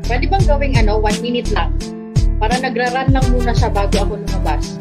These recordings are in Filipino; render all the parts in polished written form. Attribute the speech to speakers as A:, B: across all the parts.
A: Pwede bang gawing 1 minute lang? Para nagra-run lang muna siya bago ako lumabas.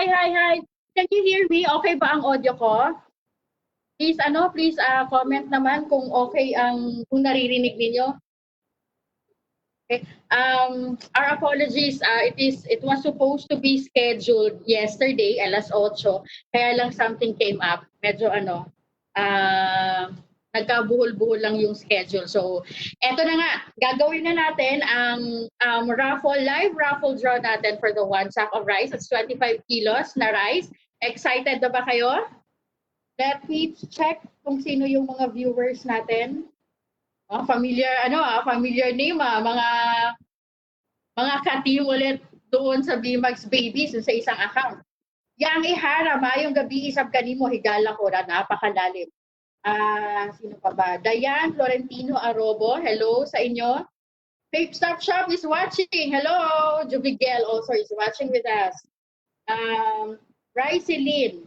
A: hi. Can you hear me? Okay ba ang audio ko? Please comment naman kung okay kung naririnig ninyo. Okay. Our apologies. It was supposed to be scheduled yesterday, alas 8. Kaya lang something came up. Medyo nagkabuhol-buhol lang yung schedule. So, eto na nga. Gagawin na natin ang live raffle draw natin for the 1 sack of rice. It's 25 kilos na rice. Excited na ba kayo? Let me check kung sino yung mga viewers natin. Familiar name, mga ka-team ulit doon sa BMAX Babies sa isang account. Yang ihara, mayong gabi isab kanimo higala ko na napakalalim. Sino pa ba? Diane Florentino Arobo, hello sa inyo. Vape Stop Shop is watching. Hello. Jubigel also is watching with us. Riceline.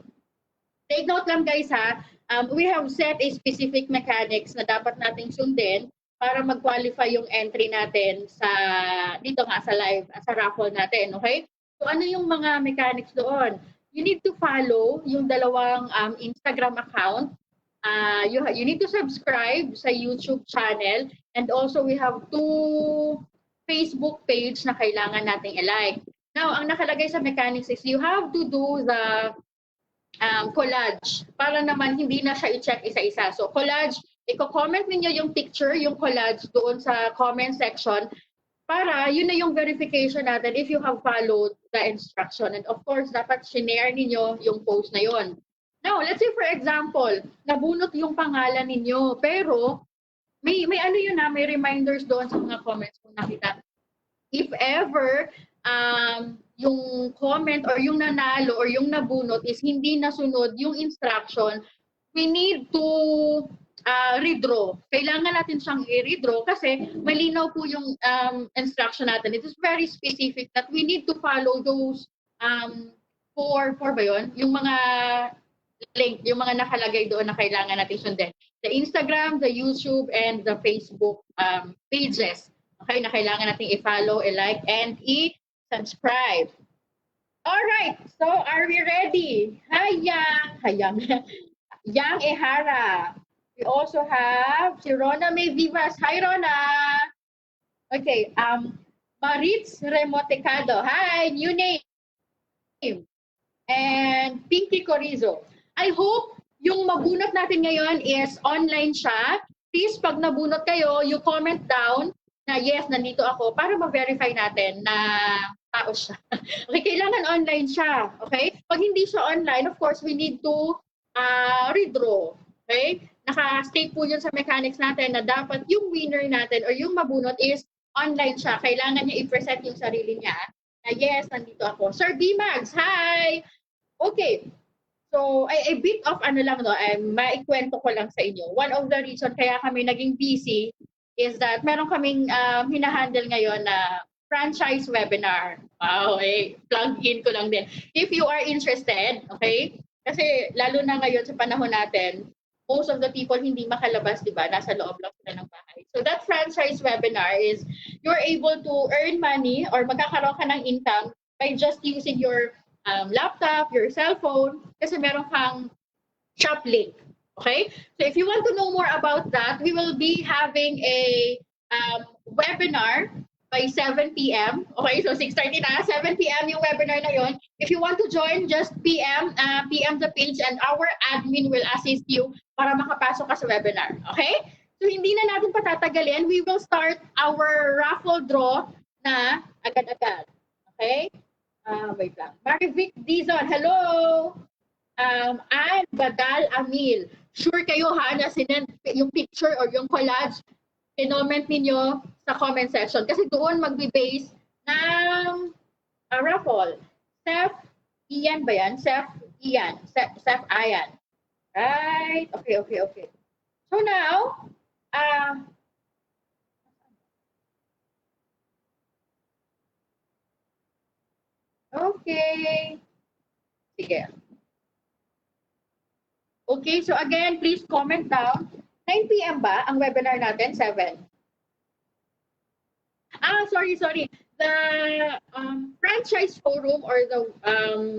A: Take note lang guys ha, we have set a specific mechanics na dapat nating sundin para mag-qualify yung entry natin dito nga sa live, sa raffle natin, okay? So ano yung mga mechanics doon? You need to follow yung dalawang Instagram account. You need to subscribe sa YouTube channel, and also we have 2 Facebook page na kailangan nating i-like. Now, ang nakalagay sa mechanics is you have to do the collage para naman hindi na siya i-check isa-isa. So collage, i-comment ninyo yung picture, yung collage doon sa comment section para yun na yung verification natin if you have followed the instruction. And of course, dapat share ninyo yung post na yun. Now, let's say for example, nabunot yung pangalan ninyo pero may may reminders doon sa mga comments kung nakita. If ever yung comment or yung nanalo or yung nabunot is hindi nasunod yung instruction, we need to redraw. Kailangan natin siyang i-redraw kasi malinaw po yung instruction natin. It is very specific that we need to follow those four ba yun? Yung mga link, yung mga nakalagay doon na kailangan natin sundin. The Instagram, the YouTube, and the Facebook pages. Okay, na kailangan natin i-follow, i-like, and i-subscribe. All right, so are we ready? Hayang. Yang Ehara. We also have si Rona May Vivas. Hi, Rona. Okay, Maritz Remotecado. Hi, new name. And Pinky Corizo. I hope yung mabunot natin ngayon is online siya. Please, pag nabunot kayo, you comment down na yes, nandito ako para ma-verify natin na tao siya. Okay, kailangan online siya. Okay? Pag hindi siya online, of course, we need to redraw. Okay? Naka-state po yun sa mechanics natin na dapat yung winner natin or yung mabunot is online siya. Kailangan niya i-present yung sarili niya na yes, nandito ako. Sir B-Mags, hi! Okay. So, a bit of maikwento ko lang sa inyo. One of the reason kaya kami naging busy is that meron kaming hinahandle ngayon na franchise webinar. Wow, plug in ko lang din. If you are interested, okay? Kasi lalo na ngayon sa panahon natin, most of the people hindi makalabas, di ba? Nasa loob lang sila ng bahay. So that franchise webinar is you're able to earn money or magkakaroon ka ng income by just using your laptop, your cell phone, kasi meron kang shop link. Okay? So if you want to know more about that, we will be having a webinar by 7 p.m. Okay, so 6:30 na, 7 p.m. yung webinar na yon. If you want to join, just PM the page and our admin will assist you para makapasok ka sa webinar. Okay? So hindi na natin patatagalin. We will start our raffle draw na agad-agad. Okay? Wait lang. Marivic Dizon, hello! And Badal Amil. Sure kayo ha na sinend yung picture or yung collage, comment ninyo sa comment section. Kasi doon magbe-base ng raffle. Seth Ian ba yan? Seth Ian. Right? Okay. So now, okay. Sige. Okay, so again, please comment down. 9 p.m. ba ang webinar natin? 7? Sorry. The franchise forum or the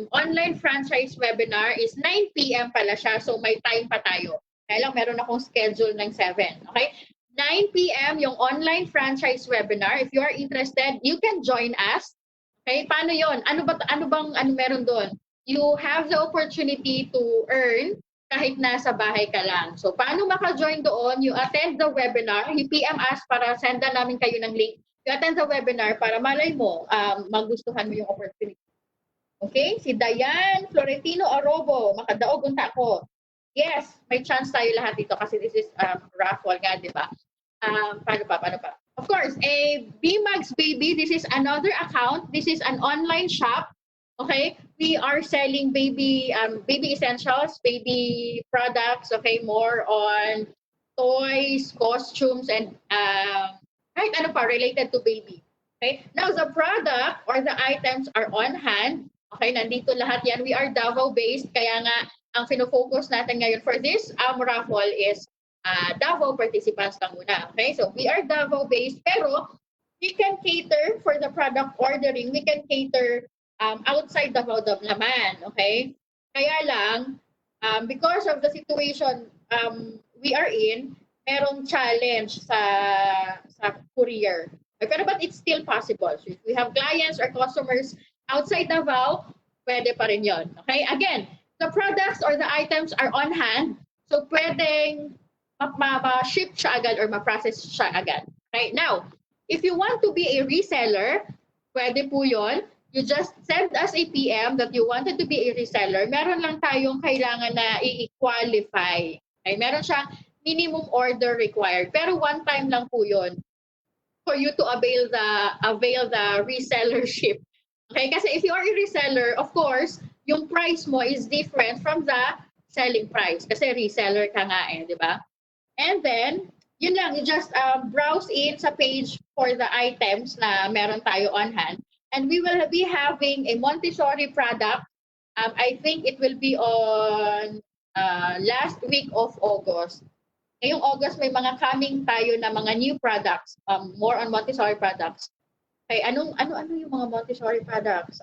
A: online franchise webinar is 9 p.m. pala siya. So may time pa tayo. Kaya lang meron akong schedule ng 7. Okay? 9 p.m. yung online franchise webinar. If you are interested, you can join us. Okay? Paano yon? Ano meron doon? You have the opportunity to earn kahit nasa bahay ka lang. So, paano maka-join doon? You attend the webinar. You PM us para senda namin kayo ng link. You attend the webinar para malay mo, magustuhan mo yung opportunity. Okay? Si Dayan Florentino Arobo, makadaog unta ko. Yes, may chance tayo lahat dito kasi this is raffle nga, di ba? Paano pa? Of course, a BMAGS Baby, this is another account. This is an online shop. Okay? We are selling baby essentials, baby products, okay? More on toys, costumes, and kahit ano pa related to baby. Okay? Now, the product or the items are on hand. Okay, nandito lahat yan. We are Davao-based, kaya nga ang fino-focus natin ngayon for this raffle is Davao participants lang muna. Okay, so we are Davao-based, pero we can cater for the product ordering. We can cater outside Davao naman. Okay, kaya lang, because of the situation we are in, merong challenge sa courier. Pero but it's still possible. So if we have clients or customers outside Davao, pwede pa rin yun. Okay? Again, the products or the items are on hand. So pwedeng ma-ship siya agad or ma-process siya agad. Okay? Now, if you want to be a reseller, pwede po yun. You just send us a PM that you wanted to be a reseller. Meron lang tayong kailangan na i-qualify. Okay? Meron siyang minimum order required. Pero one time lang po yun for you to avail the resellership. Okay? Kasi if you are a reseller, of course, yung price mo is different from the selling price. Kasi reseller ka nga di ba? And then, yun lang, you just browse in sa page for the items na meron tayo on hand. And we will be having a Montessori product. I think it will be on last week of August. Ngayong August, may mga coming tayo na mga new products, more on Montessori products. Okay, ano yung mga Montessori products?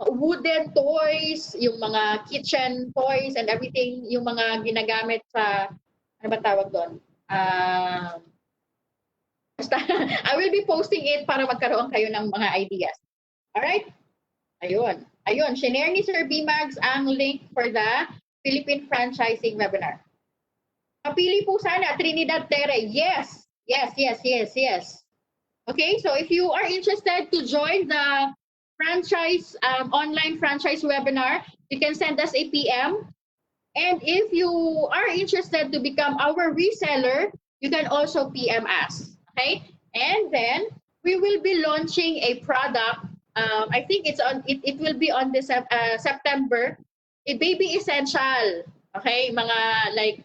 A: Wooden toys, yung mga kitchen toys and everything, yung mga ginagamit sa, ano ba tawag doon? Basta, I will be posting it para magkaroon kayo ng mga ideas. Alright? Ayun. Shinare ni Sir BMAGS ang link for the Philippine Franchising Webinar. Kapili po sana, Trinidad Tere. Yes. Okay, so if you are interested to join the franchise, online franchise webinar, you can send us a PM. And if you are interested to become our reseller, you can also PM us. Okay, and then we will be launching a product. I think it will be on this September. A baby essential. Okay, mga like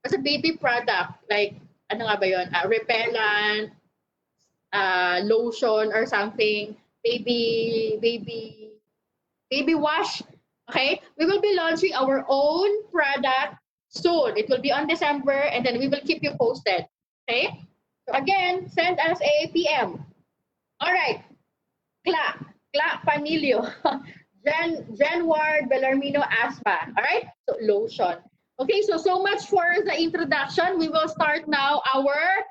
A: as a baby product, like ano nga ba yun? Repellent, lotion or something, baby wash. Okay, we will be launching our own product soon. It will be on December, and then we will keep you posted. Okay, so again, send us a PM. All right, Clark Panilio, Jen Ward, Bellarmino Aspa. All right, so lotion. Okay, so much for the introduction. We will start now our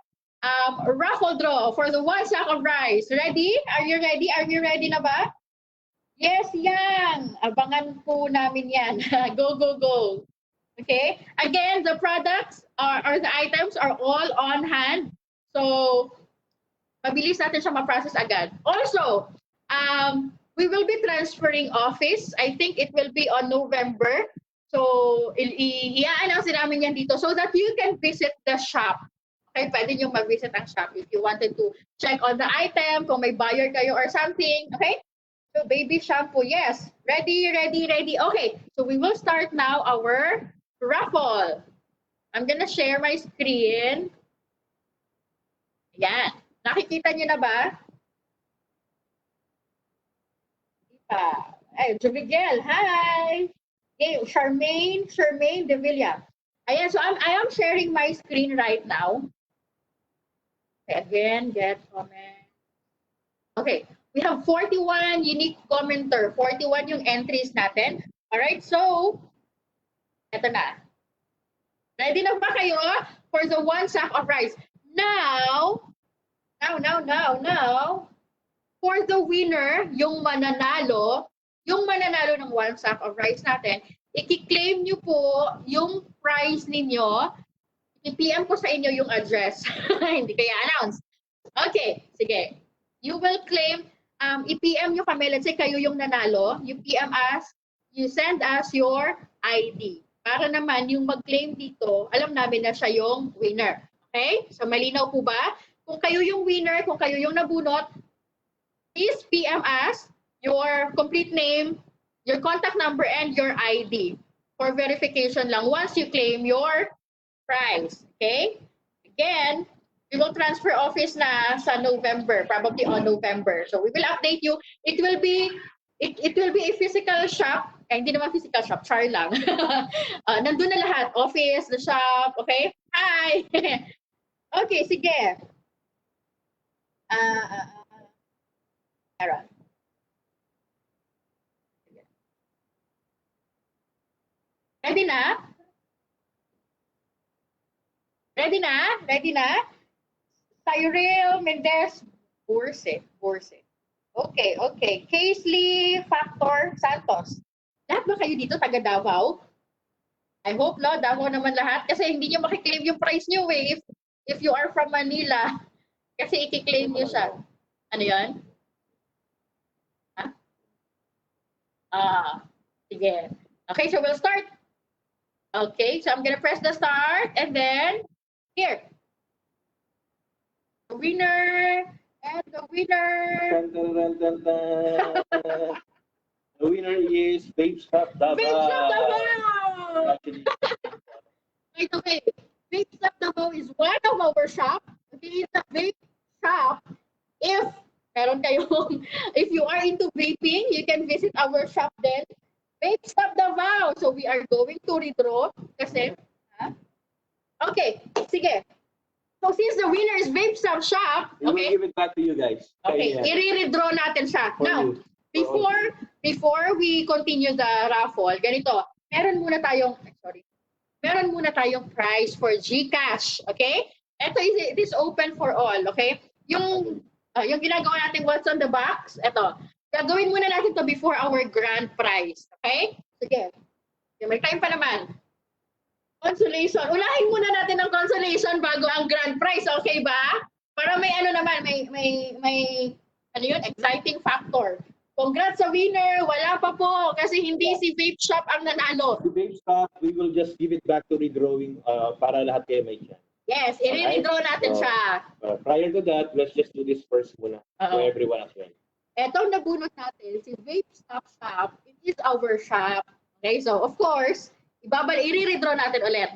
A: raffle draw for the 1 sack of rice. Ready? Are you ready? Are you ready na ba? Yes, yan. Abangan po namin yan. Go. Okay? Again, the products or the items are all on hand. So, mabilis natin siya ma-process agad. Also, we will be transferring office. I think it will be on November. So, i-announce namin yan dito so that you can visit the shop. Okay, pwede nyo mag-visit ang shop if you wanted to check on the item, kung may buyer kayo or something. Okay? So, baby shampoo, yes. Ready. Okay, so we will start now our raffle. I'm gonna share my screen. Ayan. Nakikita nyo na ba? Ay, Jumigel, hi! Okay, Charmaine De Villa. Ayan, so I am sharing my screen right now. Okay, again, get comment. Okay, we have 41 unique commenter. 41 yung entries natin. Alright, so, eto na. Ready na ba kayo for the 1 sack of rice? Now, for the winner, yung mananalo ng 1 sack of rice natin, i-claim nyo po yung prize ninyo. I-PM ko sa inyo yung address. Hindi kaya announce. Okay, sige. You will claim, i-PM nyo kami, let's say kayo yung nanalo, you PM us, you send us your ID. Para naman yung mag-claim dito, alam namin na siya yung winner. Okay? So malinaw po ba? Kung kayo yung winner, kung kayo yung nabunot, please PM us your complete name, your contact number, and your ID for verification lang once you claim your prize. Okay? Again, we will transfer office na sa November, probably on November. So we will update you. It will be a physical shop. Hindi naman physical shop, char lang. Nandun na lahat. Office, the shop, okay? Hi! Okay, sige. Meron. Ready na? Ready na? Ready na? Cyril Mendez Borse. Okay, okay. Casely Factor Santos. Lahat ba kayo dito taga Davao? I hope no, Davao naman lahat kasi hindi niyo makiklaim yung price niyo if you are from Manila. Kasi i-claim niyo siya. Ano 'yan? Sige. Okay, so we'll start. Okay, so I'm gonna press the start and then here. The winner and the winner.
B: Dun, dun, dun, dun, dun. The winner is Babe Stop Davao.
A: Babe Stop Davao! Right, okay. Babe Stop Davao is one of our shop. Okay, it's a vape shop. If meron kayong, if you are into vaping, you can visit our shop then. Babe Stop Davao. So we are going to redraw kasi, okay, sige. So since the winner is Vape Stop Shop,
B: We will
A: okay,
B: give it back to you guys.
A: okay,
B: Yeah.
A: i-redraw natin siya.
B: For
A: Now,
B: you.
A: before we continue the raffle, ganito, meron muna tayong prize for GCash, okay? It is open for all, okay? Yung ginagawa natin what's on the box, gagawin muna natin to before our grand prize, okay? Sige, may time pa naman. Consolation. Unahin muna natin ang consolation bago ang grand prize, okay ba? Para may exciting factor. Congrats sa winner. Wala pa po kasi hindi si Vape Shop ang nanalo.
B: The Babe Stop, we will just give it back to redrawing para lahat kayo may chance.
A: Yes, i-redraw natin siya.
B: Prior to that, let's just do this first muna for everyone as well.
A: Etong nabunot natin, si Vape Stop Shop, it is our shop. Okay, so of course, i-redraw natin ulit.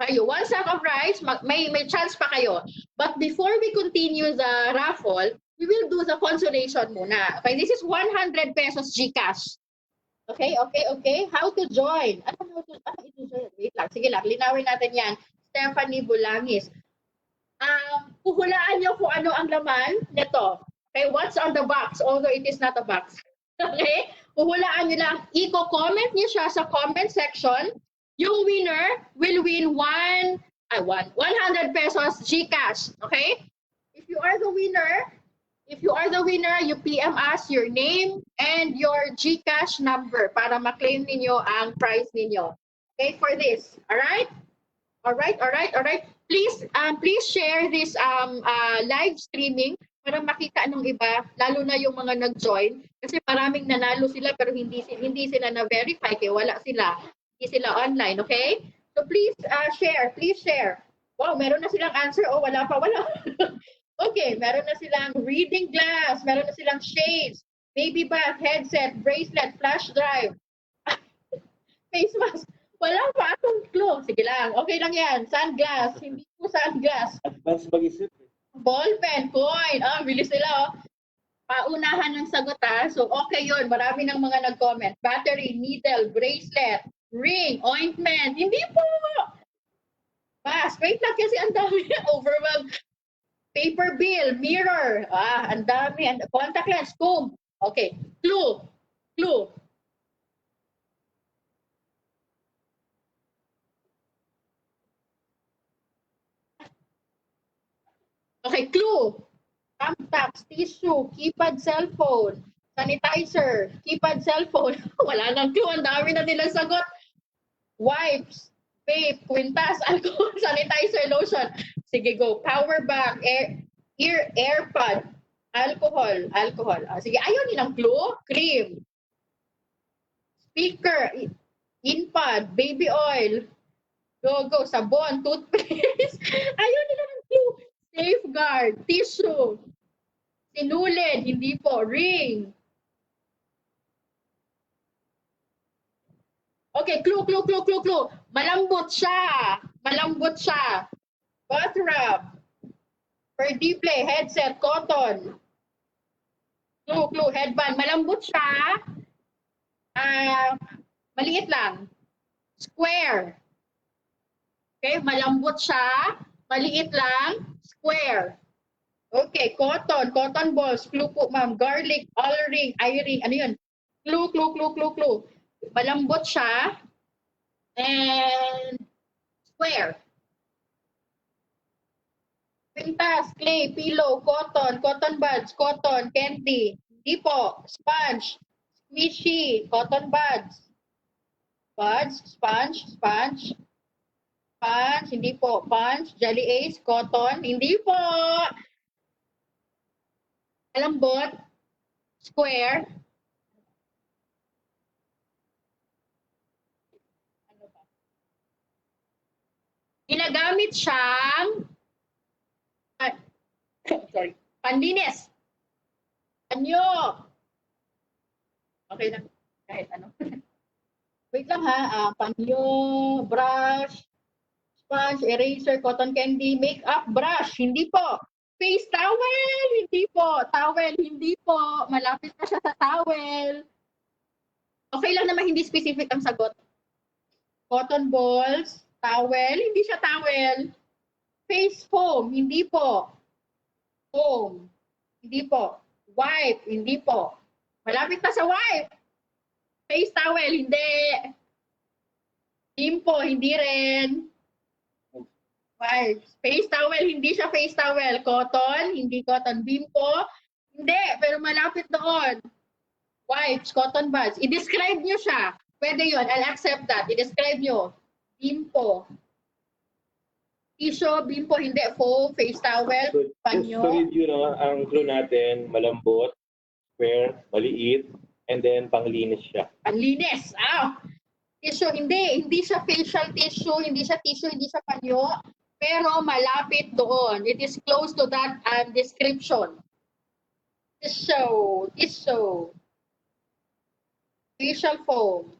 A: Kayo, 1 sack of rice, may chance pa kayo. But before we continue the raffle, we will do the consolation muna. Okay, this is 100 pesos GCash. Okay. How to join? Ano ito join? Wait lang, sige lang, linawin natin yan. Stephanie Bulangis. Puhulaan niyo kung ano ang laman nito. Okay, what's on the box, although it is not a box. Okay? Puhulaan niyo lang. I-comment niyo siya sa comment section. Yung winner will win 100 pesos GCash. Okay? If you are the winner, you PM us your name and your GCash number para ma-claim ninyo ang prize ninyo. Okay, for this. All right. Please share this live streaming para makita anong iba, lalo na yung mga nag-join kasi maraming nanalo sila pero hindi sila na-verify kaya wala sila. Hindi sila online, okay? So please share. Wow, meron na silang answer. Oh, wala. Okay, meron na silang reading glass, meron na silang shades, baby bath, headset, bracelet, flash drive, face mask. Wala pa akong clue. Sige lang, okay lang yan. Sunglass, hindi po sunglass.
B: Advance mag-isip.
A: Ballpen, coin. Bilis nila, Paunahan ng sagot, So, okay yun. Marami ng mga nag-comment. Battery, needle, bracelet, ring, ointment. Hindi po. Wait lang kasi ang dami. Overwhelmed. Paper bill, mirror. Ang dami. Contact lens, comb. Okay. Clue. Clue. Okay, clue. Thumbtacks, tissue, keypad cellphone, sanitizer, keypad cellphone. Wala nang clue. Ang dami na nilang sagot. Wipes, vape, kwintas, alcohol, sanitizer, lotion. Sige, go. Power bank, AirPod, alcohol. Sige, ayaw nilang clue. Cream, speaker, InPod, baby oil, go, sabon, toothpaste. Ayaw nila ng clue. Safeguard, tissue, sinulid, hindi po, ring. Okay, clue. Malambot siya. Bathrobe, perdible, headset, cotton. Clue, headband. Malambot siya. Maliit lang. Square. Okay, malambot siya. Maliit lang. Square. Okay, cotton balls. Clue po, ma'am. Garlic, ring, eye-ring. Ano yun? Clue. Malambot siya. And square. Pintas, clay, pillow, cotton buds, cotton, candy. Hindi po. Sponge, squishy, cotton buds. Sponge, hindi po. Sponge, jelly ace, cotton, hindi po. Malambot, square. Ano ba? Ginagamit siyang sorry, panlinis. Panyo. Okay lang. Kahit ano. Wait lang ha. Panyo, brush, sponge, eraser, cotton candy, makeup brush. Hindi po. Face towel. Hindi po. Towel. Hindi po. Malapit na siya sa towel. Okay lang naman hindi specific ang sagot. Cotton balls, towel. Hindi siya towel. Face foam. Hindi po. Foam. Hindi po. Wipe. Hindi po. Malapit na sa wipe. Face towel. Hindi. Bimpo. Hindi rin. Wipe. Face towel. Hindi siya face towel. Cotton. Hindi cotton. Bimpo. Hindi. Pero malapit doon. Wipes. Cotton buds. I-describe nyo siya. Pwede yun. I'll accept that. I-describe nyo. Bimpo. Tissue, bimpo, hindi. Foam, face towel,
B: So,
A: panyo.
B: just to review, no, ang clue natin, malambot, square, maliit, and then panglinis siya.
A: Panlinis. Tissue, hindi. Hindi siya facial tissue, hindi siya tissue, hindi siya panyo. Pero malapit doon. It is close to that description. Tissue. Facial foam.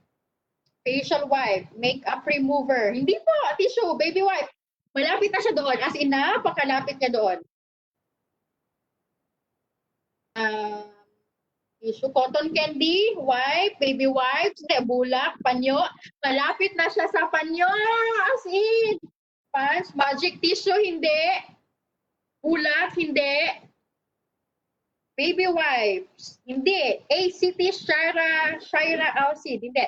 A: Facial wipe. Makeup remover. Hindi po. Tissue. Baby wipe. Malapit na siya doon. As in, napakalapit niya doon. Tissue, cotton candy, wipe, baby wipes, hindi, bulak, panyo. Malapit na siya sa panyo. As in. Pants, magic tissue, hindi. Bulak, hindi. Baby wipes, hindi. ACT, Shira acid, hindi.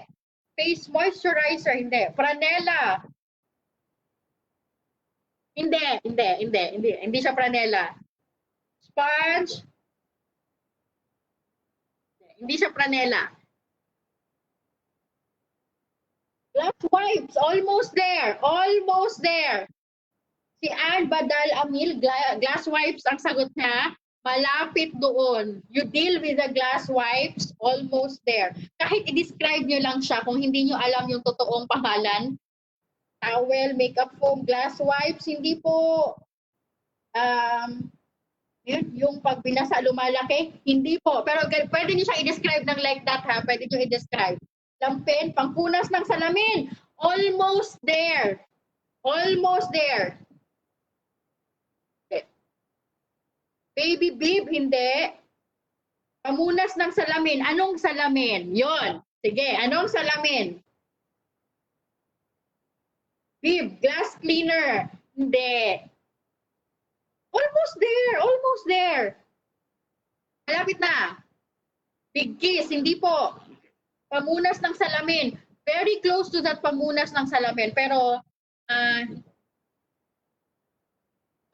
A: Face moisturizer, hindi. Franella. Hindi siya Franella. Sponge. Hindi siya Franella. Glass wipes, almost there. Si Anne Badal Amil, glass wipes ang sagot niya. Malapit doon. You deal with the glass wipes, almost there. Kahit i-describe nyo lang siya kung hindi nyo alam yung totoong pangalan. Towel, makeup foam, glass wipes, hindi po. Yung pag binasa lumalaki, hindi po. Pero pwede niyo siya i-describe ng like that ha. Pwede niyo i-describe. Lampin, pangpunas ng salamin. Almost there. Okay. Baby bib, hindi. Pamunas ng salamin. Anong salamin? Yon. Sige, anong salamin? Bib, glass cleaner. Hindi. Almost there, almost there. Malapit na. Big kiss, hindi po. Pamunas ng salamin. Very close to that pamunas ng salamin. Pero,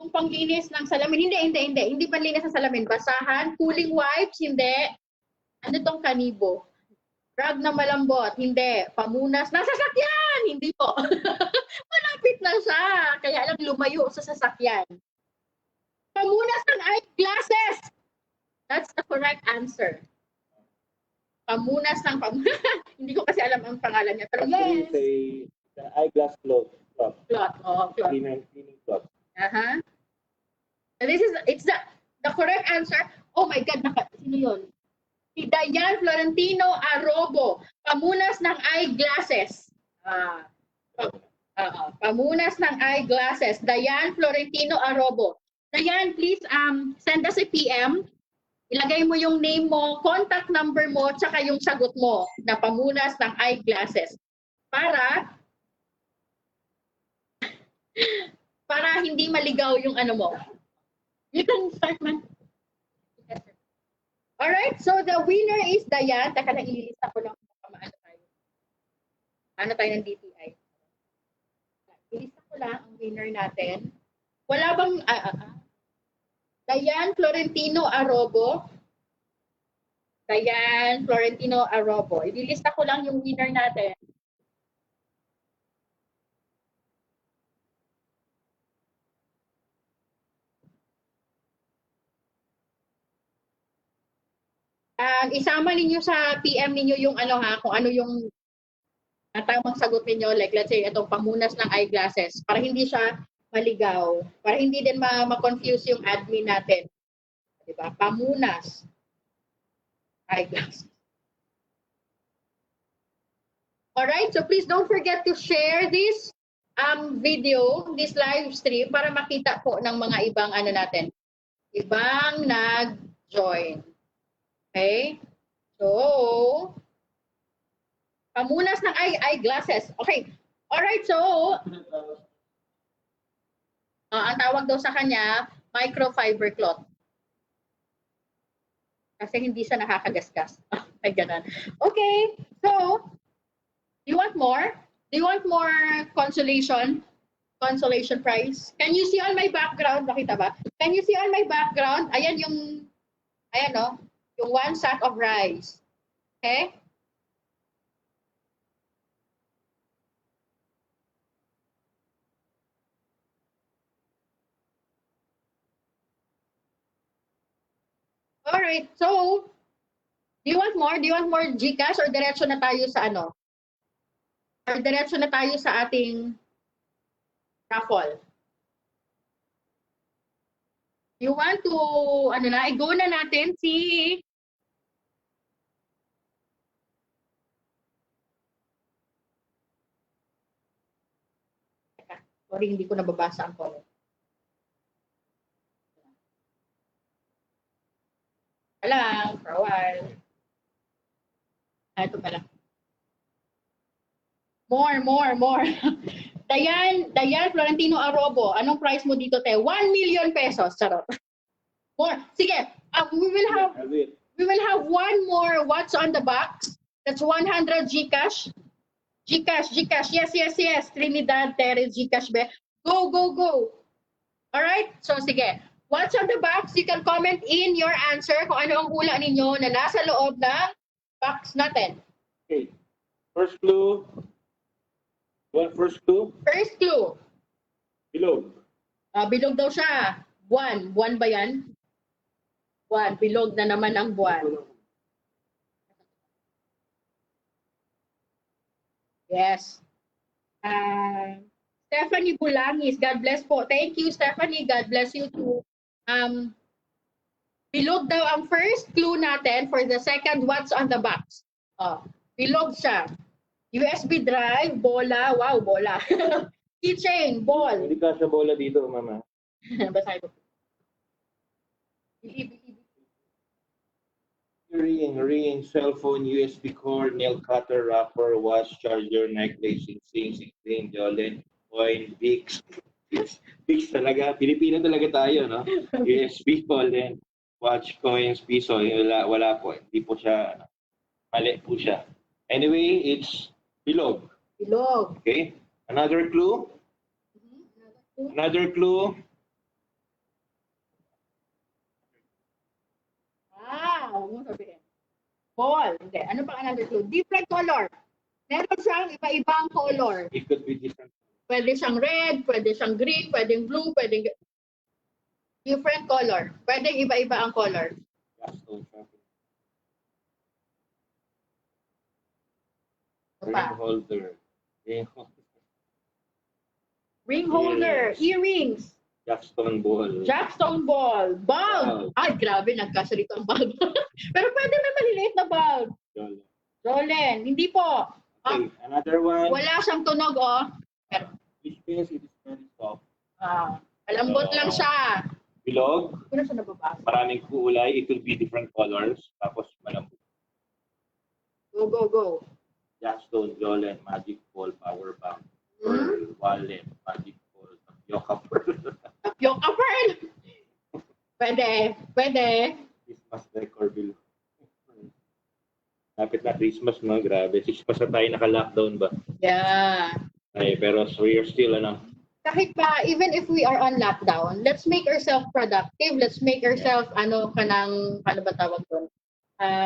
A: yung panglinis ng salamin, hindi panlinis ng salamin. Basahan, cooling wipes, hindi. Ano tong kanibo? Rag na malambot, hindi. Pamunas ng sasakyan, hindi po. Malapit na siya. Kaya lang lumayo sa sasakyan. Pamunas ng eyeglasses. That's the correct answer. Pamunas ng pamunas. Hindi ko kasi alam ang pangalan niya. Pero yes.
B: Say, the eyeglass cloth.
A: Cloth. Oh, cloth.
B: Cleaning cloth.
A: Uh-huh. And it's the correct answer. Oh my God, sino yun? Si Dayan Florentino Arobo. Pamunas ng eyeglasses. Pamunas ng eyeglasses. Dayan Florentino Arobo. Dayan, please send us a PM. Ilagay mo yung name mo, contact number mo, tsaka yung sagot mo na pamunas ng eyeglasses. Para hindi maligaw yung ano mo. You can start, man. Alright, so the winner is Dayan. Taka lang, ililista ko lang kung ano tayo. Ano tayo ng DTI. Ilista ko lang ang winner natin. Wala bang... Dayan Florentino Arobo. Dayan Florentino Arobo. Ililista ko lang yung winner natin. Isama ninyo sa PM ninyo yung ano ha, kung ano yung tamang sagot ninyo. Like let's say, itong pamunas ng eyeglasses. Para hindi siya maligaw. Para hindi din ma-confuse yung admin natin. Diba? Pamunas. Eyeglasses. Alright, so please don't forget to share this video, this live stream para makita po ng mga ibang ano natin. Ibang nag-join. Okay? So, pamunas ng eyeglasses. Okay. Alright, so ang tawag daw sa kanya, microfiber cloth. Kasi hindi siya nakakagasgas. Ay, ganun. Okay, so, do you want more? Do you want more consolation? Consolation prize? Can you see on my background? Nakita ba? Can you see on my background? Ayan yung, yung one sack of rice. Okay? Alright, so, do you want more? Do you want more GCash or diretso na tayo sa ano? Or diretso na tayo sa ating raffle? You want to, i-go na natin si... Sorry, hindi ko nababasa ang comment. Lang, for a while. Ito pala. More. Dayan Florentino Arobo. Anong price mo dito, te? 1 million pesos. Charot. More. Sige. We will have one more what's on the box. That's 100 GCash. GCash. Yes. Trinidad, Terry, GCash. Go. All right? So, sige. What's on the box? You can comment in your answer kung ano ang hula ninyo na nasa loob ng box natin.
B: Okay. First clue. First clue?
A: First clue.
B: Bilog.
A: Bilog daw siya. Buwan. Buwan ba yan? Buwan. Bilog na naman ang buwan. Yes. Stephanie Bulangis. God bless po. Thank you, Stephanie. God bless you too. Bilog daw ang first clue natin. For the second, what's on the box? Bilog siya. USB drive, bola. Wow, bola. Keychain, ball.
B: Hindi ka siya bola dito, mama.
A: Basahin ko.
B: Ring, cell phone, USB cord, nail cutter, wrapper, watch, charger, necklace, sing, screen, Jolene, coin, Vicks, Fix talaga. Pilipino talaga tayo, no? USB Holland, watch coins, piso. Wala po. Hindi po siya, mali po siya. Anyway, it's bilog.
A: Bilog.
B: Okay? Another clue? Another clue?
A: Huwag mo sabihin. Ball. Hindi. Ano pang another clue? Different color. Meron siyang iba-ibang color.
B: It could be different.
A: Pwede siyang red, pwede siyang green, pwedeng blue, pwedeng different color. Pwede iba-iba ang color.
B: Gaston shopping.
A: Ano pa?
B: Ring holder.
A: Ring holder,
B: Yes.
A: earrings,
B: Jackstone ball.
A: jackstone ball, bulb.
B: Bulb.
A: Ay, grabe, nagkasalito ang bulb. Pero pwede na maliliit na bulb.
B: Yun.
A: Rolen, hindi po.
B: Okay, another one.
A: Wala siyang tunog, oh. Pero,
B: Which means it is very soft.
A: malambot lang siya.
B: Bilog.
A: Wala siya nababasa.
B: Maraming kulay. It will be different colors. Tapos malambot.
A: Go, go, go.
B: Jackstone, Jolene, Magic Ball, Power Bank, Pearl, Wallet, Magic Ball, Tapioca Pearl.
A: Tapioca pearl. Pwede, pwede.
B: Christmas decor below. Lapit na Christmas, no? Grabe. 6 pa sa tayo naka-lockdown ba?
A: Yeah.
B: Ay, pero so we're still,
A: Kahit pa, even if we are on lockdown, let's make ourselves productive. Let's make ourselves, paano ba tawag doon?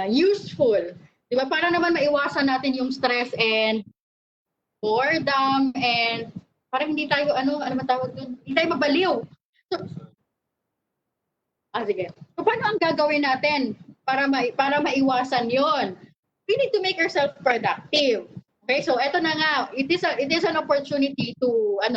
A: Useful. Di ba? Para naman maiwasan natin yung stress and boredom and parang hindi tayo, ano ba tawag doon? Hindi tayo mabaliw. Sige. So, paano ang gagawin natin para maiwasan yon? We need to make ourselves productive. Okay, so eto na nga, it is an opportunity to earn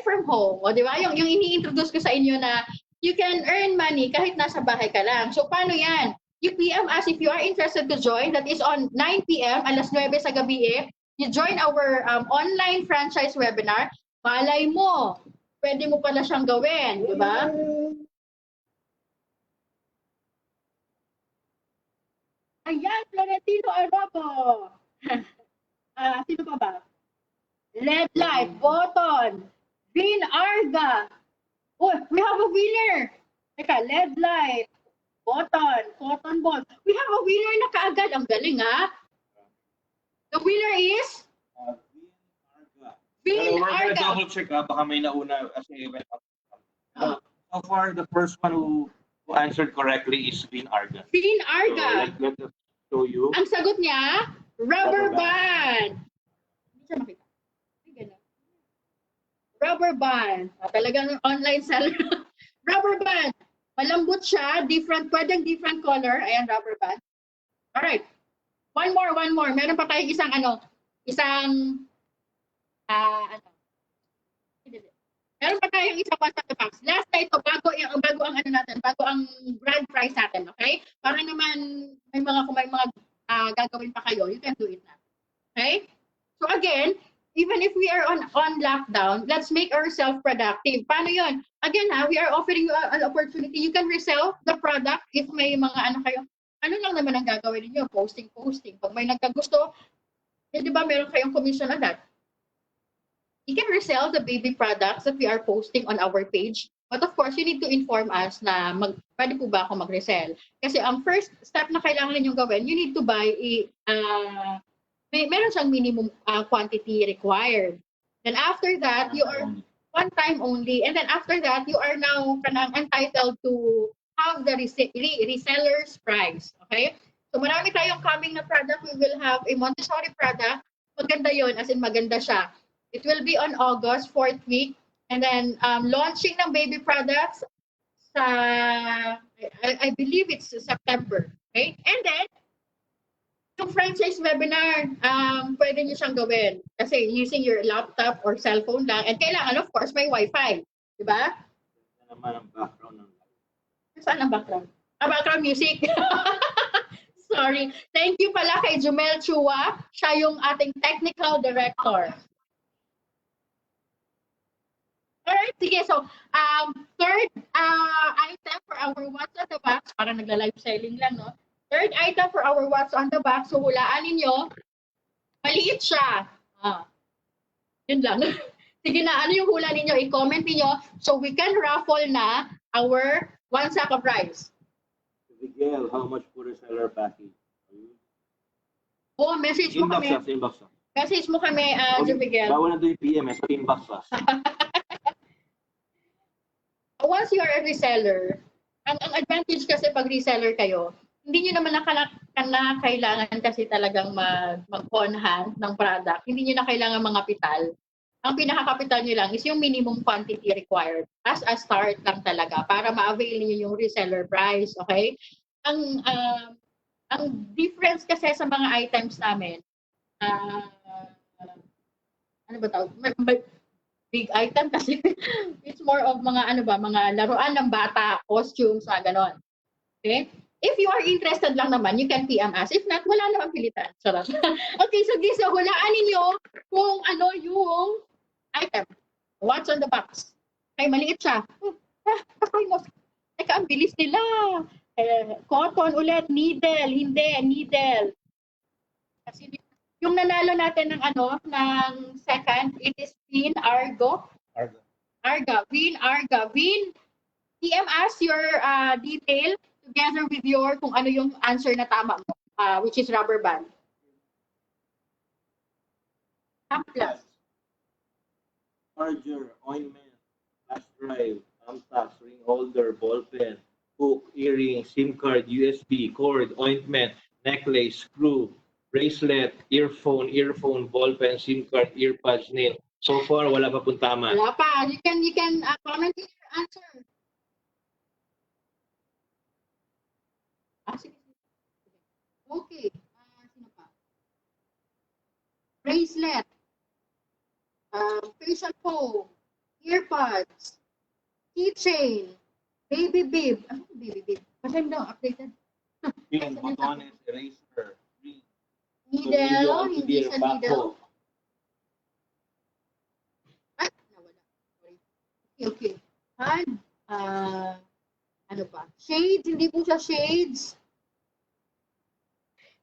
A: from home. O di ba? Yung ini-introduce ko sa inyo na you can earn money kahit nasa bahay ka lang. So paano 'yan? You PM us if you are interested to join. That is on 9 PM, alas 9 sa gabi. You join our online franchise webinar. Malay mo, pwede mo pala siyang gawin, di ba? Ayan, Florentino Arobo. Sino pa ba? LED light, button, Green Arga. Oh, we have a winner. Teka, LED light, button, cotton ball. We have a winner na kaagad. Ang galing, ha? The winner is? Green
B: We're gonna
A: Arga.
B: double check, baka may nauna as a event. So far, the first one who answered correctly is Green Arga.
A: Green
B: So,
A: Arga.
B: let us show you.
A: Ang sagot niya, rubber
B: Rubber
A: band. Hindi siya makita. Ay, ganun. Rubber band. Talagang online seller. Rubber band. Malambot siya, pwedeng different color. Ayan, rubber band. Alright. One more. Meron pa tayong meron pa tayong isang what's the box. Last na ito, bago ang grand prize natin, okay? Para naman kung may mga gagawin pa kayo, you can do it na. Okay? So again, even if we are on lockdown, let's make ourselves productive. Paano yun? Again, we are offering you an opportunity. You can resell the product if may mga kayo. Ano lang naman ang gagawin niyo? Posting. Pag may nagkagusto, di ba meron kayong commission on that? You can resell the baby products that we are posting on our page. But of course, you need to inform us na pwede po ba ako mag-resell? Kasi ang first step na kailangan ninyong gawin, you need to buy meron siyang minimum quantity required. Then after that, you are one time only. And then after that, you are now entitled to have the reseller's price. Okay? So marami tayong coming na product. We will have a Montessori product. Maganda yon, as in maganda siya. It will be on August 4th week. And then launching ng baby products I believe it's September. Okay? And then, yung franchise webinar, pwede nyo siyang gawin. Kasi using your laptop or cellphone lang. And kailangan, of course, may wifi. Diba?
B: Ano naman ang background ng
A: Saan ang background? Background music. Sorry. Thank you pala kay Jumel Chua. Siya yung ating technical director. Alright, sige. So, third item for our What's on the Box, parang nagla-live selling lang, no? Third item for our What's on the Box, so hulaan ninyo, maliit siya. Yun lang. Sige na, ano yung hula ninyo? I-comment niyo so we can raffle na our 1 sack of rice.
B: Miguel, how much for a seller package?
A: Oh, message mo
B: Inbox
A: kami.
B: us, inbox us.
A: Message mo kami, Sir Miguel.
B: Bawal na doon yung PM, so inbox us.
A: Once you are a reseller, ang advantage kasi pag reseller kayo, hindi nyo naman na kailangan kasi talagang mag-on hand ng product. Hindi nyo na kailangan mga kapital. Ang pinaka-capital nyo lang is yung minimum quantity required as a start lang talaga para ma-avail niyo yung reseller price, okay? Ang difference kasi sa mga items namin, ano ba tawag? Big item kasi it's more of mga mga laruan ng bata, costumes, ganon. Okay? If you are interested lang naman, you can PM us. If not, wala namang pilitan. Sarap. Okay, so guys, hulaan ninyo kung ano yung item. What's on the box? Kaya maliit siya. Kakay mo. Teka, ang bilis nila. Cotton ulit, needle, hindi, needle. Kasi yung nanalo natin ng second, it is Vin Arga. Vin Arga. Vin, PM us your detail together with your kung ano yung answer na tama mo, which is rubber band. Plus.
B: Charger, ointment, flash drive, thumbtacks, ring holder, ball pen, hook, earring, SIM card, USB, cord, ointment, necklace, screw, bracelet, earphone, ball pen, SIM card, earbuds, nail. So far, wala pa pong tama.
A: Wala pa. You can comment your answer. Sige. Okay. Sino pa? Bracelet. Facial foam. Earbuds. Keychain. Baby bib. Ano baby bib? Kasi daw updated.
B: Pin, botones, eraser, ring.
A: Needle. Hindi siya needle. Ay, nawala. Sorry. Okay. And, ano pa? Shades. Hindi po siya shades.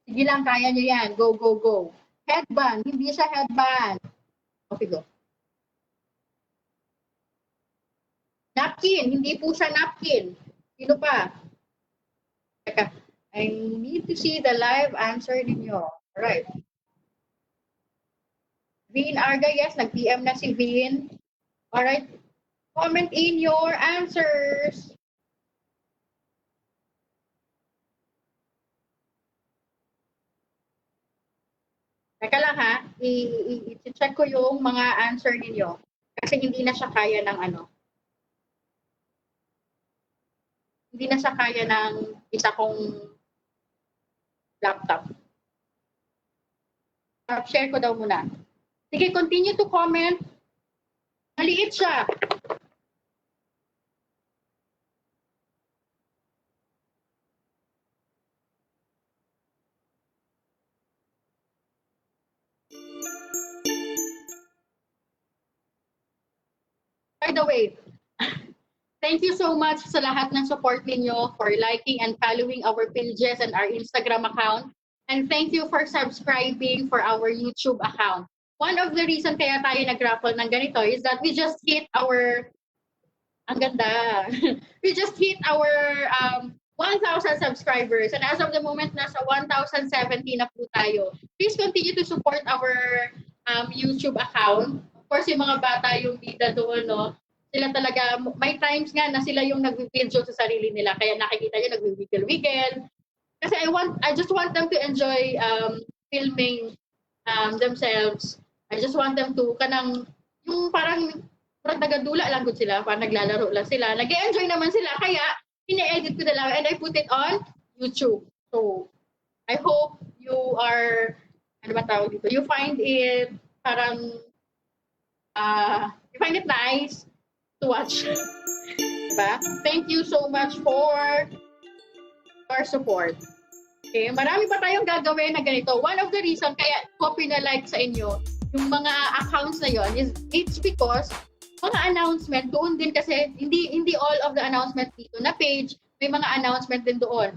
A: Sige lang, kaya nyo yan. Go, go, go. Headband. Hindi siya headband. Okay, go. Napkin. Hindi po siya napkin. Sino pa? Teka. I need to see the live answer ninyo. Alright. Vin Arga, yes. Nag-PM na si Vin. Alright. Comment in your answers. Teka lang ha, i-check ko yung mga answer ninyo. Kasi hindi na siya kaya ng Hindi na siya kaya ng isa kong laptop. Share ko daw muna. Sige, continue to comment. Maliit siya. By the way, thank you so much sa lahat ng support ninyo for liking and following our pages and our Instagram account. And thank you for subscribing for our YouTube account. One of the reason kaya tayo nag-raffle ng ganito is that we just hit our, ang ganda, we just hit our 1,000 subscribers. And as of the moment, nasa 1,070 na po tayo. Please continue to support our YouTube account. Of course, yung mga bata, yung bida doon, no? Sila talaga, may times nga na sila yung nag-video sa sarili nila. Kaya nakikita nyo, nag-wiggle-wiggle. Kasi I just want them to enjoy filming themselves. I just want them to, yung parang nagadula lang good sila, parang naglalaro lang sila. Nag-enjoy naman sila, kaya ine-edit ko na lang and I put it on YouTube. So, I hope you are, ano ba tawag dito? You find it parang, you find it nice to watch. Diba? Thank you so much for your support. Okay, marami pa tayong gagawin na ganito. One of the reason kaya ko pinalike sa inyo yung mga accounts na yon is it's because mga announcement doon din kasi hindi all of the announcement dito na page, may mga announcement din doon.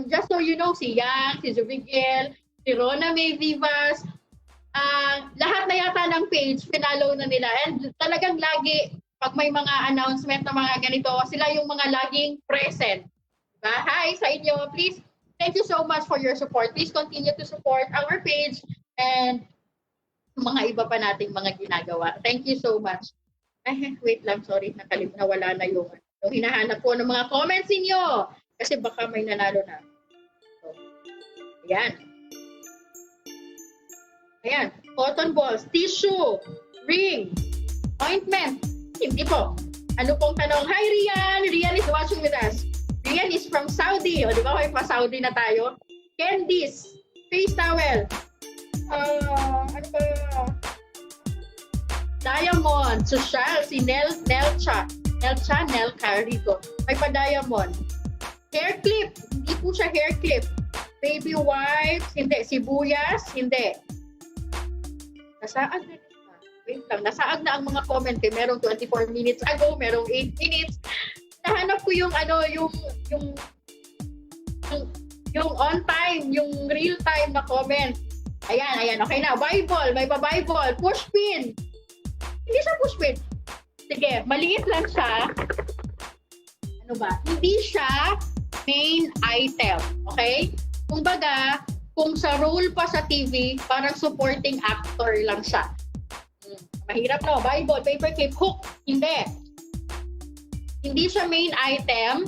A: Just so you know, si Yang, si Zubigel, si Rona May Vivas, lahat na yata naman ang page, pinalo na nila. And talagang lagi, pag may mga announcement na mga ganito, sila yung mga laging present. Diba? Hi sa inyo. Please, thank you so much for your support. Please continue to support our page and mga iba pa nating mga ginagawa. Thank you so much. Ay, wait lang, sorry, nawala na yung hinahanap ko ng mga comments ninyo. Kasi baka may nanalo na. So, ayan. Ayan, cotton balls, tissue, ring, ointment. Hindi po. Ano pong tanong? Hi, Rian! Rian is watching with us. Rian is from Saudi. O, di ba? May pa-Saudi na tayo. Candies, face towel. Ano ba? Diamond, social, si Nelcha, Rico. May pa-diamond. Hair clip, hindi po siya hair clip. Baby wipes, hindi. Sibuyas, hindi. Nasaag na. Wait lang, nasaag na ang mga comment. Merong 24 minutes ago, merong 8 minutes. Nahanap ko yung on time, yung real time na comment. Ayan, okay na. Bible, may pa-Bible. Push pin. Hindi siya push pin. Sige, maliit lang siya. Ano ba? Hindi siya main item. Okay? Kumbaga, kung sa role pa sa TV, parang supporting actor lang siya. Mahirap no? Bible, paperclip, hook. Hindi. Hindi siya main item.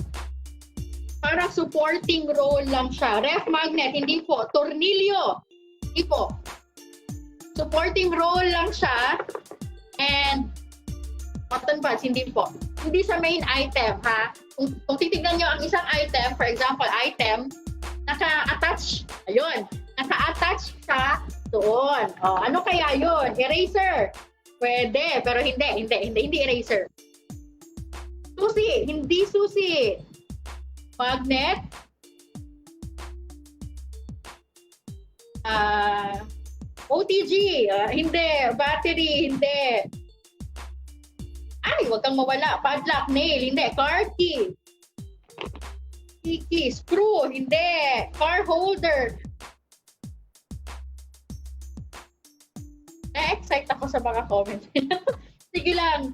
A: Parang supporting role lang siya. Ref magnet, hindi po. Tornilyo, hindi po. Supporting role lang siya. And cotton buds, hindi po. Hindi siya main item, ha? Kung titignan nyo ang isang item, for example, item, naka-attach, ayun, naka-attach siya doon. Oh, ano kaya yun? Eraser. Pwede, pero hindi eraser. Susi, hindi susi. Magnet. OTG, hindi. Battery, hindi. Ay, wag kang mawala. Padlock, nail, hindi. Car key. Key, screw, hindi. Car holder. Na-excite ako sa mga comments. Sige lang.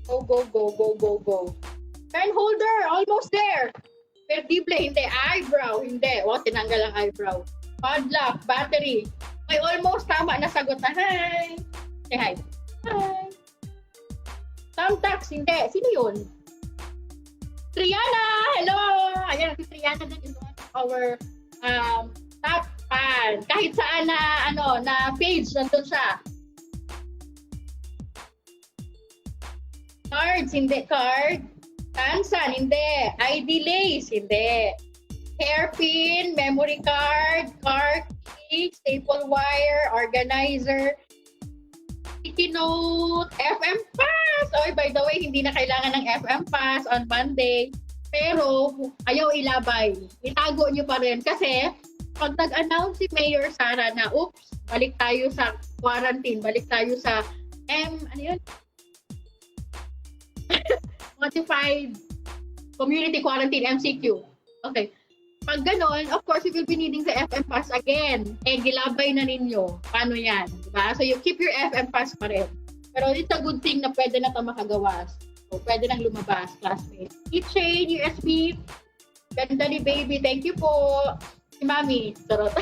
A: Go. Pen holder, almost there. Perdible, hindi. Eyebrow, hindi. O, tinanggal ang eyebrow. Padlock, battery. May almost tama na sagot na. Hi. Say hi. Hi. Thumbtacks, hindi. Sino yun? Triana! Hello! Ayan, si Triana din is one of our top fan. Kahit saan na page, nandun siya. Cards, hindi. Card. Tansan, hindi. ID lace, hindi. Hairpin, memory card, car key, staple wire, organizer, sticky note, FM pass. Oy, by the way, hindi na kailangan ng FM pass on Monday. Pero ayaw ilabay. Itago nyo pa rin. Kasi pag nag-announce si Mayor Sara na, oops, balik tayo sa quarantine, balik tayo sa ano yun? Modified Community Quarantine, MCQ. Okay. Pag ganon, of course, you will be needing the FM pass again. Gilabay na ninyo. Paano yan? Diba? So, you keep your FM pass pa rin. Pero it's a good thing na pwede na ito makagawas. So, pwede nang lumabas, classmates. Keychain, USB. Ganda ni baby. Thank you po. Si Mami. Sarot.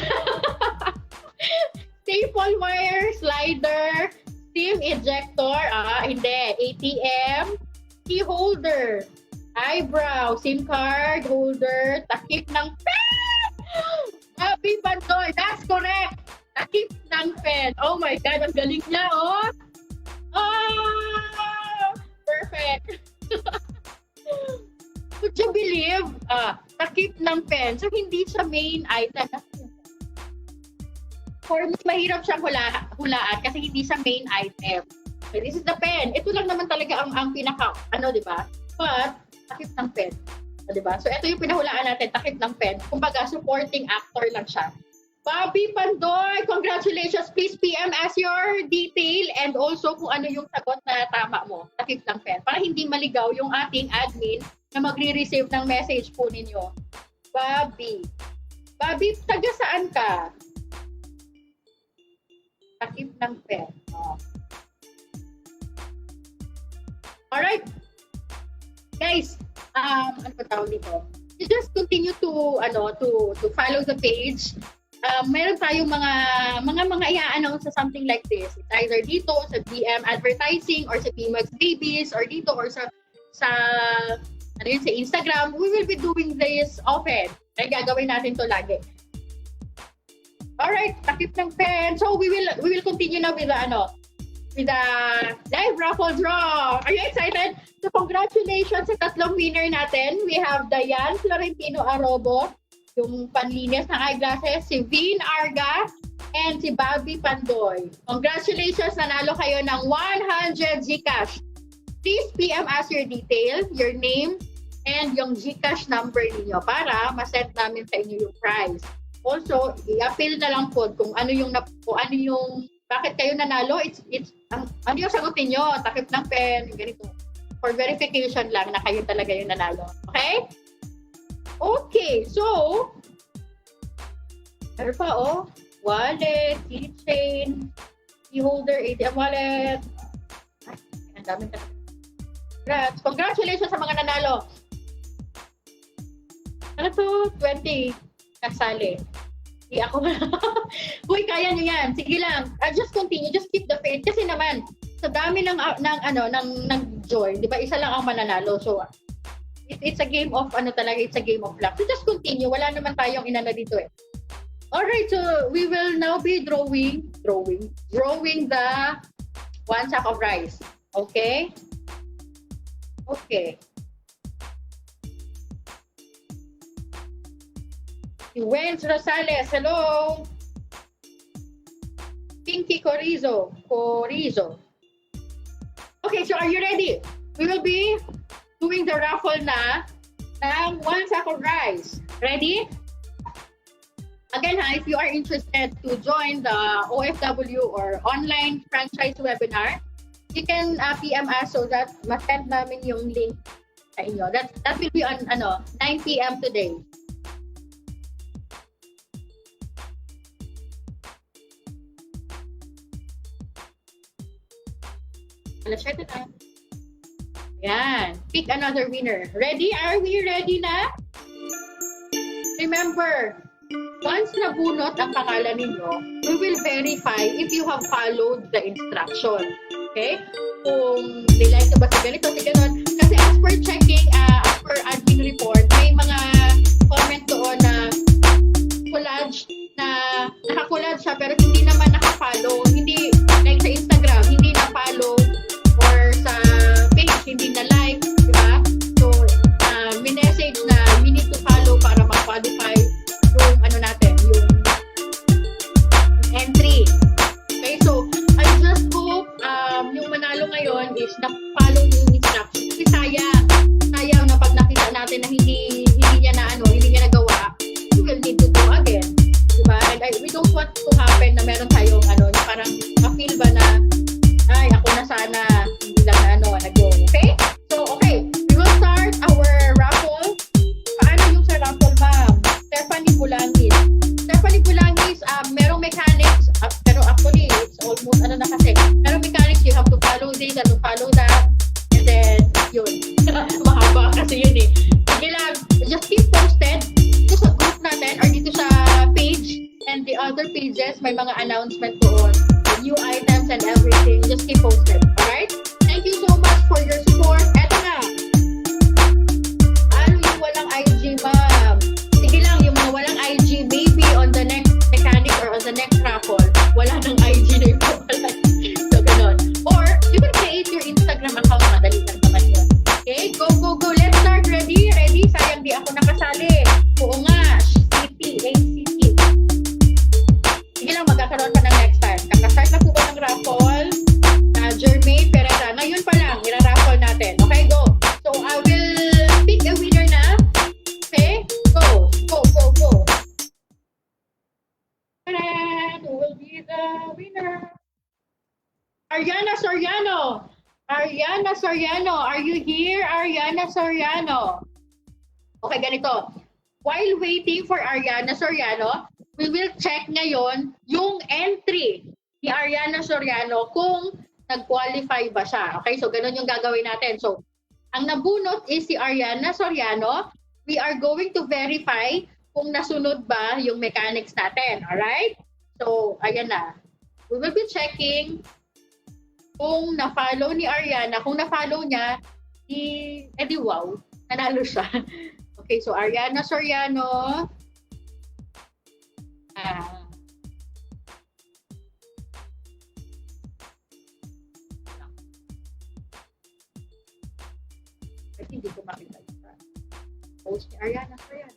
A: Staple wire, slider, SIM ejector. Hindi. ATM. Key holder, eyebrow, SIM card holder, takip ng pen! Happy Pandoy, that's correct! Takip ng pen. Oh my God, ang galing niya, oh! Oh! Perfect! Would you believe? Takip ng pen. So, hindi siya main item. For me, mahirap siyang hulaan kasi hindi siya main item. So, this is the pen. Ito lang naman talaga ang pinaka, di ba? But, takip ng pen. Di ba? So, ito yung pinahulaan natin, takip ng pen. Kumbaga, supporting actor lang siya. Bobby Pandoy, congratulations. Please PM as your detail and also kung ano yung sagot na tama mo. Takip ng pen. Para hindi maligaw yung ating admin na magre-receive ng message po ninyo. Bobby. Bobby, taga saan ka? Takip ng pen. Oh. Alright. Guys, ano pa tawag dito? You just continue to follow the page. Meron tayong mga i-announce sa something like this. It's either dito sa DM advertising or sa PMAX Babies or dito or sa sa Instagram. We will be doing this often. Kaya gagawin natin to lagi. Alright, takip ng pen. So we will continue na with the live raffle draw. Are you excited? So congratulations sa tatlong winner natin. We have Dayan Florentino Arobo, yung panlinis ng eyeglasses, si Vin Arga, and si Bobby Pandoy. Congratulations, nanalo kayo ng 100 Gcash. Please PM us your detail, your name, and yung Gcash number niyo para ma-send namin sa inyo yung prize. Also, i-appeal na lang po kung ano yung bakit kayo nanalo. Ano yung sagutin nyo? Takip ng pen, ganito. For verification lang na kayo talaga yung nanalo. Okay? Okay, so, ano pa, wallet, keychain, key holder, ATM wallet. Ay, ang dami talaga. Congratulations sa mga nanalo. Ano to? 20 kasali. Hindi ako. Uy, kaya nyo yan. Sige lang. Just continue. Just keep the faith. Kasi naman, sa dami ng join, di ba, isa lang ang mananalo. So, it's a game of it's a game of luck. So just continue. Wala naman tayong inana dito eh. Alright, so we will now be drawing the one sack of rice. Okay? Okay. Wens Rosales, hello. Pinky Corizo. Okay, so are you ready? We will be doing the raffle na ng one sack of rice. Ready? Again, if you are interested to join the OFW or online franchise webinar, you can PM us so that ma-send namin yung link sa inyo. That will be on 9 PM today. Let's share it out. Yan. Pick another winner. Ready? Are we ready na? Remember, once nabunot ang pangalan ninyo, we will verify if you have followed the instruction. Okay? Kung nilike na ba sa ganito, sa ganon. Kasi as per checking, as per admin report, may mga comment doon na collage na naka-collage siya pero hindi naman naka-follow. Hindi, like sa Instagram, hindi na-follow or sa page, hindi na like, di ba? So, may message na we need to follow para ma-qualify yung natin, yung entry. Okay, so, I just hope yung manalo ngayon is na-follow yung instruction. Kasi sayang na pag nakita natin na hindi niya nagawa, we will need to do again. Diba? And we don't want to happen na meron tayong parang ma-feel ba na ay, ako na sana, hindi lang nag-go. Okay? So, okay. We will start our raffle. Paano yung sa raffle, ma'am? Stephanie Bulangis, merong mechanics, pero actually, it's almost, na kasi, merong mechanics, you have to follow this, to follow that, and then, yun. Mahaba kasi yun eh. Sige lang, just keep posted dito sa group natin, or dito sa page, and the other pages, may mga announcement doon. New items and everything. Just keep posted. Alright? Thank you so much for your support. Eto na. Ano yung walang IG, ma'am? Sige lang, yung mga walang IG, maybe on the next mechanic or on the next raffle, wala nang IG na yung pala. So, ganon. Or, you can create your Instagram account. Madali lang naman yun. Okay? Go. Let's start. Ready? Sayang di ako nakasali. Oo nga. ACT. Sige lang, magkakaroon pa ng next time. Kakastart na po ko ng raffle na Jermaine Perera. Ngayon pa lang, ira-raffle natin. Okay, go. So, I will pick a winner na. Okay? Go. And who will be the winner? Ariana Soriano. Are you here? Ariana Soriano. Okay, ganito. while waiting for Ariana Soriano, we will check ngayon yung entry ni Ariana Soriano kung nag-qualify ba siya. Okay, so ganun yung gagawin natin. So, ang nabunot is si Ariana Soriano. We are going to verify kung nasunod ba yung mechanics natin. Alright? So, ayan na. We will be checking kung na-follow ni Ariana. Kung na-follow niya, edi wow, nanalo siya. Okay, so Ariana Soriano. Hindi ko makita yung post ni Ariana Soriano.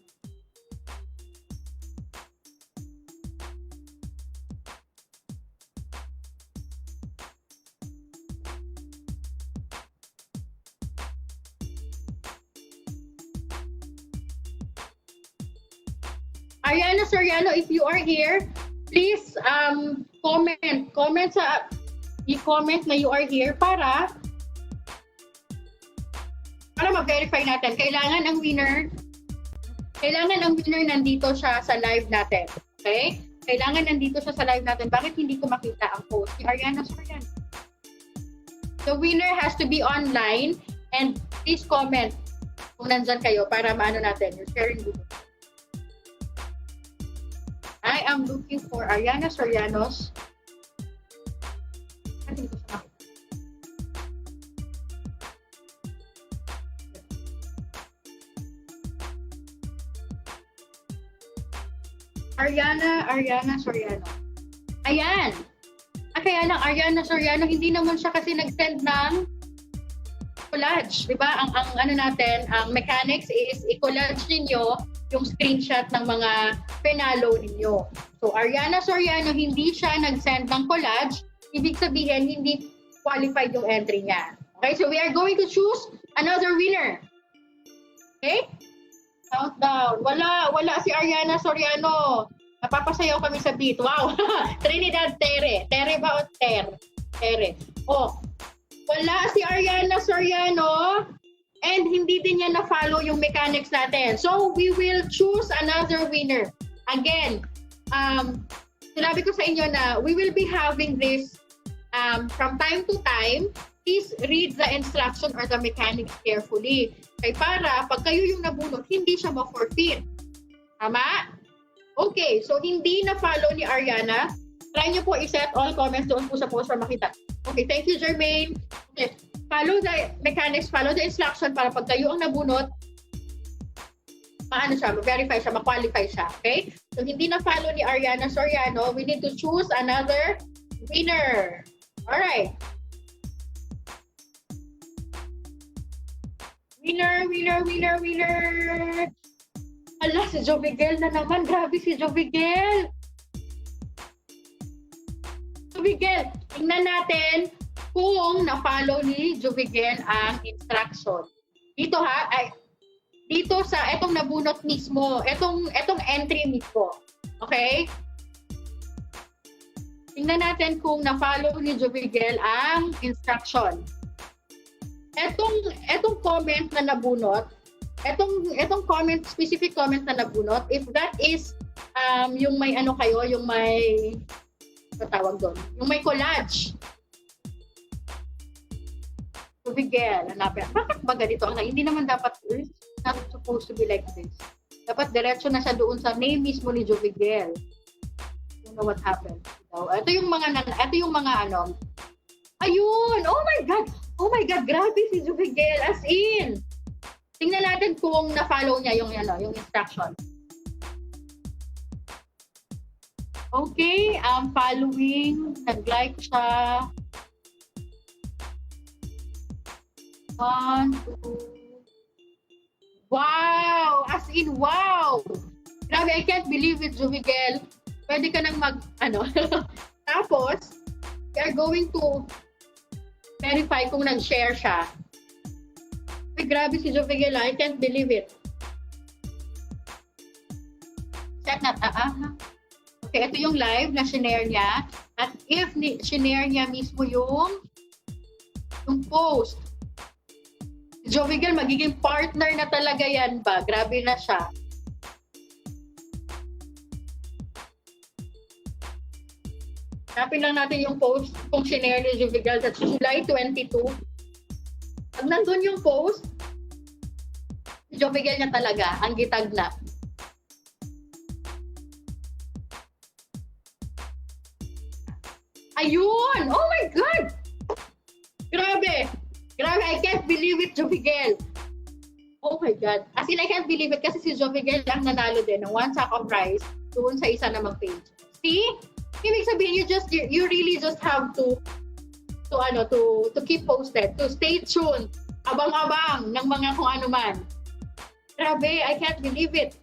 A: Ariana Soriano, if you are here, please comment sa i-comment na you are here para ma-verify natin. Kailangan ang winner nandito siya sa live natin. Okay? Kailangan nandito siya sa live natin. Bakit hindi ko makita ang post ni Ariana Soriano? The winner has to be online and please comment kung nandyan kayo para maano natin. You're sharing video. I am looking for Ariana Soriano's. Hindi ko siya makita. Ariana Soriano. Ayan. Kaya lang Ariana Soriano, hindi naman siya kasi nag-send ng collage. Diba? Ang ano natin, ang mechanics is i-collage ninyo yung screenshot ng mga penalo ninyo. So, Ariana Soriano, hindi siya nag-send ng collage. Ibig sabihin, hindi qualified yung entry niya. Okay, so we are going to choose another winner. Okay? Countdown. Wala si Ariana Soriano. Napapasayaw kami sa beat. Wow! Trinidad Tere. Tere ba o Tere? Oh, wala si Ariana Soriano and hindi din niya na-follow yung mechanics natin. So, we will choose another winner. Again, sinabi ko sa inyo na we will be having this from time to time. Please read the instruction or the mechanics carefully. Kaya para, pag kayo yung nabunot, hindi siya ma-forfeit. Tama? Okay, so hindi na-follow ni Ariana. Try nyo po i-set all comments doon po sa post para makita. Okay, thank you, Jermaine. Okay, follow the mechanics, follow the instruction para pag kayo ang nabunot, maano siya, ma-verify siya, ma-qualify siya. Okay? So hindi na-follow ni Ariana Soriano, we need to choose another winner. Alright. Winner. Ala, si Jovigel na naman. Grabe si Jovigel. Jovigel, tingnan natin kung na-follow ni Jovigel ang instruction. Dito dito sa etong nabunot mismo, etong entry mismo. Okay? Tingnan natin kung na-follow ni Jovigel ang instruction. Etong comment na nabunot, etong comment, specific comment na nabunot, if that is yung may ano kayo, yung may tawag doon, yung may collage. Jovigel, hanapin. Bakit ba ganito? Hindi naman dapat, it's not supposed to be like this. Dapat diretso na siya doon sa name mismo ni Jovigel. You know what happened? Ito yung mga ano. Ayun! Oh my God! Grabe si Jovigel. As in! Tingnan natin kung na-follow niya yung instruction. Okay, following. Nag-like siya. 1, 2. Wow! As in, wow! Grabe, I can't believe it, Jovigel. Pwede ka nang Tapos, we are going to verify kung nag-share siya. Ay, grabe si Jovigel, I can't believe it. Check na, Okay, ito yung live na shinare niya. At if shinare niya mismo yung post, si Jovigel, magiging partner na talaga yan ba? Grabe na siya. Hanapin lang natin yung post kung sinare ni Jovigal. That's July 22. Pag nandun yung post, si Jovigal niya talaga, ang gitag na. Ayun! Oh my God! Grabe! Grabe, I can't believe it, Jovigal. Oh my God. As in, I can't believe it kasi si Jovigal ang nanalo din ng 1 sack of rice doon sa isa namang page. See? Ibig sabihin, you really just have to keep posted, to stay tuned, abang-abang ng mga kung ano man. Grabe, I can't believe it.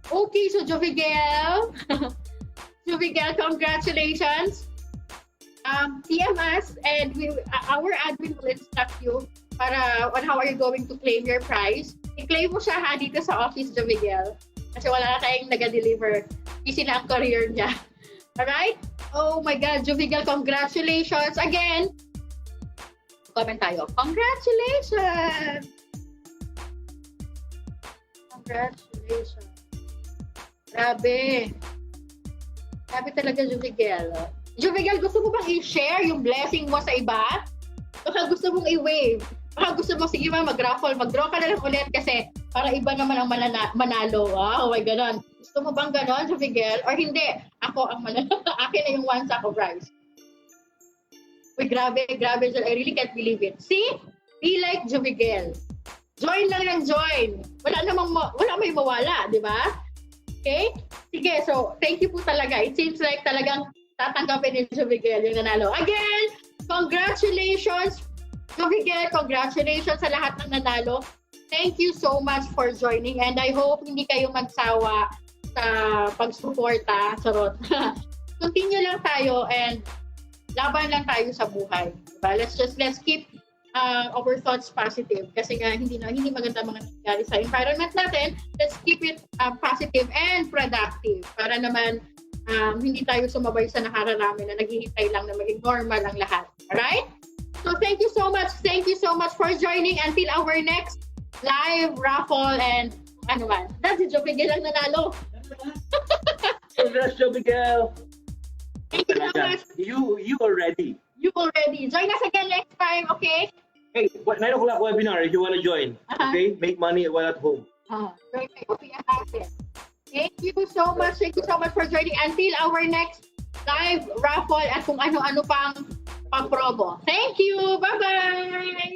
A: Okay, so Jovigal, Jovigal, congratulations. PM us and our admin will instruct you on how are you going to claim your prize. I-claim mo siya dito sa office, Jovigal. Kasi wala na tayong nag-deliver. Easy na ang career niya. Alright? Oh my God, Jovigal, congratulations again. Comment tayo. Congratulations! Congratulations. Grabe. Grabe talaga, Jovigal. Jovigal, gusto mo bang i-share yung blessing mo sa iba? Baka gusto mong i-wave. Baka gusto mo, sige ma, mag-raffle. Mag-draw ka na lang ulit kasi para iba naman ang manalo. Oh my ganon. Gusto mo bang ganon, Jovigal? Or hindi? Ako ang manalo. Akin na yung 1 sack of rice. Uy, grabe, grabe. I really can't believe it. See? Be like Jovigal. Join lang ng join. Wala may mawala, di ba? Okay? Sige, so thank you po talaga. It seems like talagang tatanggapin ni Jovigal yung nanalo. Again, congratulations, Jovigal. Congratulations sa lahat ng nanalo. Thank you so much for joining and I hope hindi kayo magsawa sa pagsuporta. Charot. Continue lang tayo and laban lang tayo sa buhay. Diba? Let's keep our thoughts positive kasi nga hindi maganda mga nangyari sa environment natin. Let's keep it positive and productive para naman hindi tayo sumabay sa nakararami na naghihintay lang na maging normal ang lahat. Alright? So thank you so much. Thank you so much for joining until our next live raffle and ano man. That's si Jovigal ang nanalo.
B: Congrats, Jovigal.
A: Thank you so much.
B: You already.
A: You already. Join us again next time, okay?
B: Hey, 9 o'clock webinar if you want to join. Okay? Make money while at home.
A: Join kayo. Okay, natin. Thank you so much. Thank you so much for joining until our next live raffle at kung ano-ano pang pang-promo. Thank you. Bye-bye.